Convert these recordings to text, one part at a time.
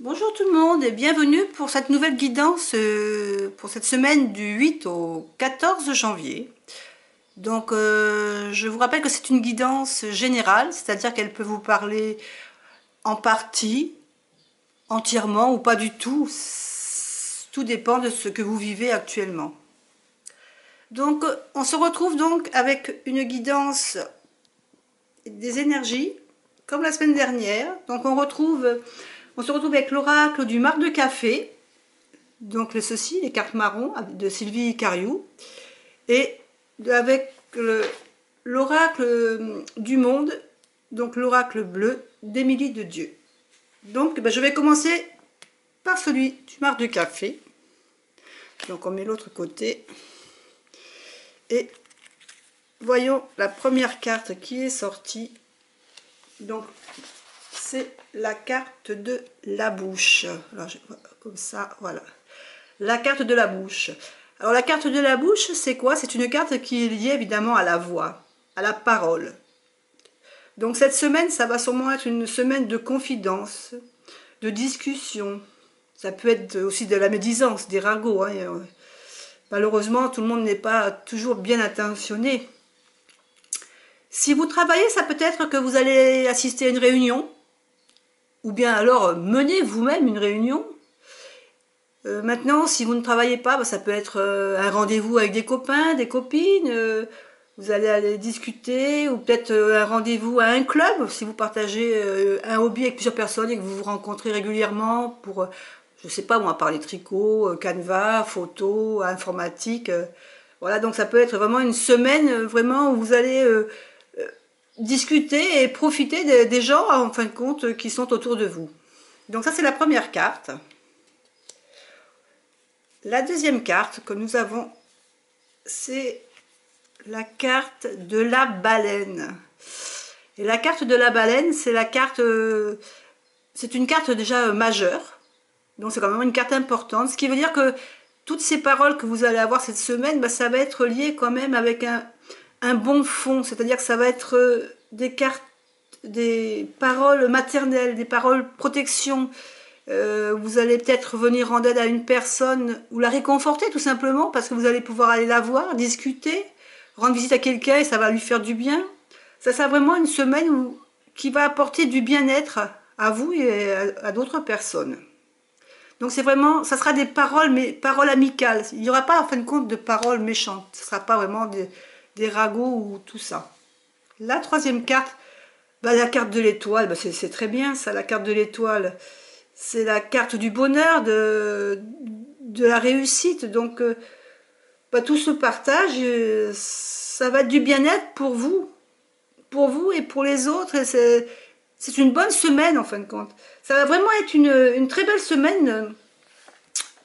Bonjour tout le monde et bienvenue pour cette nouvelle guidance pour cette semaine du 8 au 14 janvier. Donc je vous rappelle que c'est une guidance générale, c'est-à-dire qu'elle peut vous parler en partie, entièrement ou pas du tout. Tout dépend de ce que vous vivez actuellement. Donc on se retrouve donc avec une guidance des énergies comme la semaine dernière. Donc on se retrouve avec l'oracle du marc de café. Donc ceci, les cartes marron de Sylvie Cariou, et avec l'oracle du monde, donc l'oracle bleu d'Émilie de Dieu. Donc je vais commencer par celui du marc de café. Donc on met l'autre côté. Et voyons la première carte qui est sortie. Donc c'est la carte de la bouche. Alors, comme ça, voilà. La carte de la bouche. Alors la carte de la bouche, c'est quoi? C'est une carte qui est liée évidemment à la voix, à la parole. Donc cette semaine, ça va sûrement être une semaine de confidence, de discussion. Ça peut être aussi de la médisance, des ragots. Malheureusement, tout le monde n'est pas toujours bien intentionné. Si vous travaillez, ça peut être que vous allez assister à une réunion, ou bien alors mener vous-même une réunion. Maintenant, si vous ne travaillez pas, ça peut être un rendez-vous avec des copains, des copines. Vous allez aller discuter, ou peut-être un rendez-vous à un club, si vous partagez un hobby avec plusieurs personnes et que vous vous rencontrez régulièrement pour, je sais pas, moi, parler tricot, canevas, photo, informatique. Voilà, donc ça peut être vraiment une semaine vraiment où vous allez discuter et profiter des gens, en fin de compte, qui sont autour de vous. Donc ça, c'est la première carte. La deuxième carte que nous avons, c'est la carte de la baleine. Et la carte de la baleine, c'est la carte, c'est une carte déjà majeure. Donc c'est quand même une carte importante. Ce qui veut dire que toutes ces paroles que vous allez avoir cette semaine, ça va être lié quand même avec un bon fond. C'est-à-dire que ça va être des cartes, des paroles maternelles, des paroles protection. Vous allez peut-être venir en aide à une personne ou la réconforter tout simplement parce que vous allez pouvoir aller la voir, discuter, rendre visite à quelqu'un et ça va lui faire du bien. Ça sera vraiment une semaine qui va apporter du bien-être à vous et à d'autres personnes. Donc c'est vraiment, ça sera des paroles, mais paroles amicales. Il n'y aura pas en fin de compte de paroles méchantes. Ce ne sera pas vraiment des ragots ou tout ça. La troisième carte, la carte de l'étoile, c'est très bien ça, la carte de l'étoile. C'est la carte du bonheur, de la réussite. Donc, tout se partage. Ça va être du bien-être pour vous et pour les autres. C'est une bonne semaine, en fin de compte. Ça va vraiment être une très belle semaine,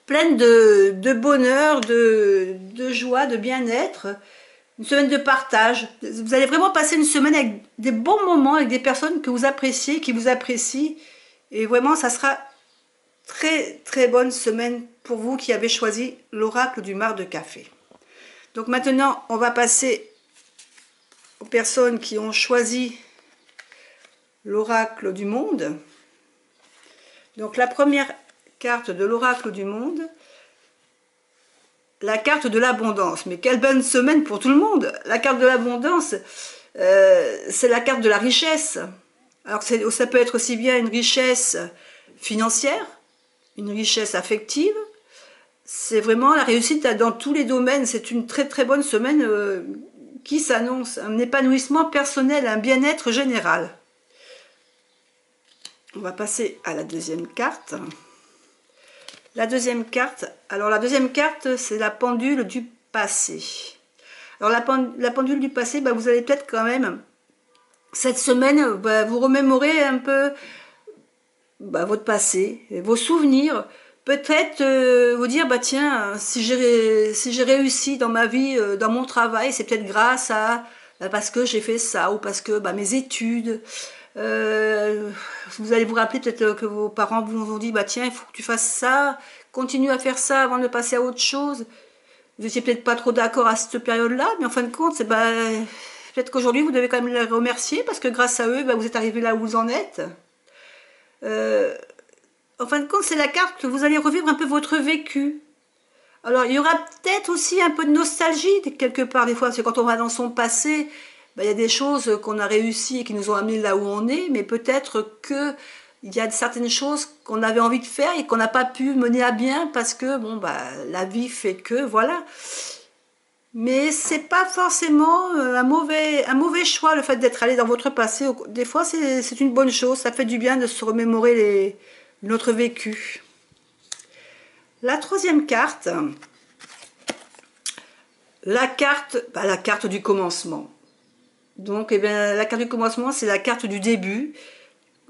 pleine de bonheur, de joie, de bien-être. Une semaine de partage. Vous allez vraiment passer une semaine avec des bons moments, avec des personnes que vous appréciez, qui vous apprécient. Et vraiment, ça sera très très bonne semaine pour vous qui avez choisi l'oracle du marc de café. Donc maintenant, on va passer aux personnes qui ont choisi l'oracle du monde. Donc la première carte de l'oracle du monde, la carte de l'abondance. Mais quelle bonne semaine pour tout le monde! La carte de l'abondance, c'est la carte de la richesse. Alors ça peut être aussi bien une richesse financière, une richesse affective. C'est vraiment la réussite dans tous les domaines. C'est une très très bonne semaine qui s'annonce. Un épanouissement personnel, un bien-être général. On va passer à la deuxième carte. La deuxième carte, alors la deuxième carte, c'est la pendule du passé. Alors la pendule du passé, vous allez peut-être quand même, cette semaine, vous remémorer un peu votre passé, vos souvenirs. Peut-être vous dire, tiens, si j'ai réussi dans ma vie, dans mon travail, c'est peut-être grâce à, parce que j'ai fait ça, ou parce que mes études. Vous allez vous rappeler peut-être que vos parents vous ont dit, tiens, il faut que tu fasses ça, continue à faire ça avant de passer à autre chose. Vous n'étiez peut-être pas trop d'accord à cette période-là, mais en fin de compte, c'est peut-être qu'aujourd'hui, vous devez quand même les remercier, parce que grâce à eux, vous êtes arrivé là où vous en êtes. en fin de compte, c'est la carte que vous allez revivre un peu votre vécu. Alors, il y aura peut-être aussi un peu de nostalgie, quelque part, des fois, parce que quand on va dans son passé, ben, il y a des choses qu'on a réussi et qui nous ont amenés là où on est, mais peut-être que il y a certaines choses qu'on avait envie de faire et qu'on n'a pas pu mener à bien parce que, bon, bah, la vie fait que, voilà. Mais c'est pas forcément un mauvais choix, le fait d'être allé dans votre passé. Des fois, c'est une bonne chose, ça fait du bien de se remémorer notre vécu. La troisième carte, la carte du commencement. Donc, eh bien, la carte du commencement, c'est la carte du début.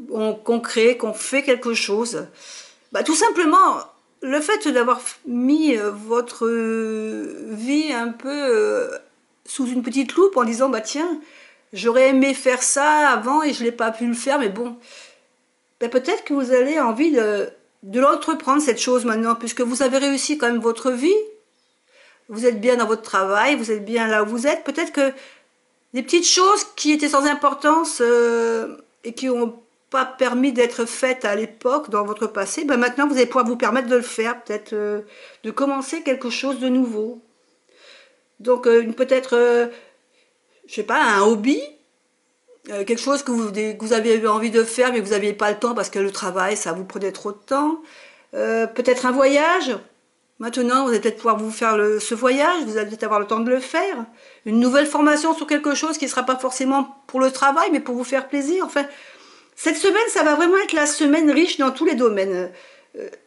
Qu'on crée, qu'on fait quelque chose. Bah, tout simplement, le fait d'avoir mis votre vie un peu sous une petite loupe en disant, bah tiens, j'aurais aimé faire ça avant et je n'ai pas pu le faire, mais bon, bah, peut-être que vous avez envie de l'entreprendre, cette chose maintenant, puisque vous avez réussi quand même votre vie, vous êtes bien dans votre travail, vous êtes bien là où vous êtes, peut-être que des petites choses qui étaient sans importance et qui ont pas permis d'être faites à l'époque, dans votre passé, ben maintenant vous allez pouvoir vous permettre de le faire, peut-être de commencer quelque chose de nouveau. Donc peut-être, je sais pas, un hobby, quelque chose que vous avez eu envie de faire mais que vous n'aviez pas le temps parce que le travail, ça vous prenait trop de temps. Peut-être un voyage. Maintenant, vous allez peut-être pouvoir vous faire ce voyage, vous allez peut-être avoir le temps de le faire. Une nouvelle formation sur quelque chose qui ne sera pas forcément pour le travail, mais pour vous faire plaisir. Enfin, cette semaine, ça va vraiment être la semaine riche dans tous les domaines.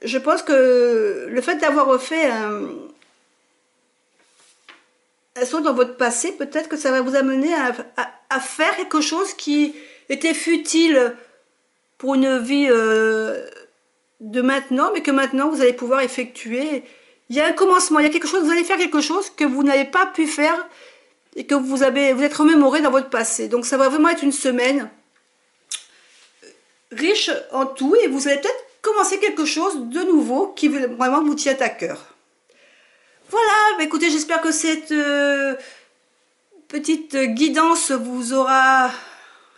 Je pense que le fait d'avoir fait un saut dans votre passé, peut-être que ça va vous amener à faire quelque chose qui était futile pour une vie de maintenant, mais que maintenant vous allez pouvoir effectuer. Il y a un commencement, il y a quelque chose, vous allez faire quelque chose que vous n'avez pas pu faire et que vous êtes remémoré dans votre passé. Donc ça va vraiment être une semaine riche en tout et vous allez peut-être commencer quelque chose de nouveau qui vraiment vous tient à cœur. Voilà, bah écoutez, j'espère que cette petite guidance vous aura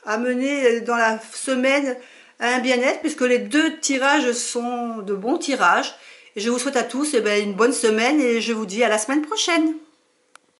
amené dans la semaine à un bien-être, puisque les deux tirages sont de bons tirages. Et je vous souhaite à tous une bonne semaine et je vous dis à la semaine prochaine.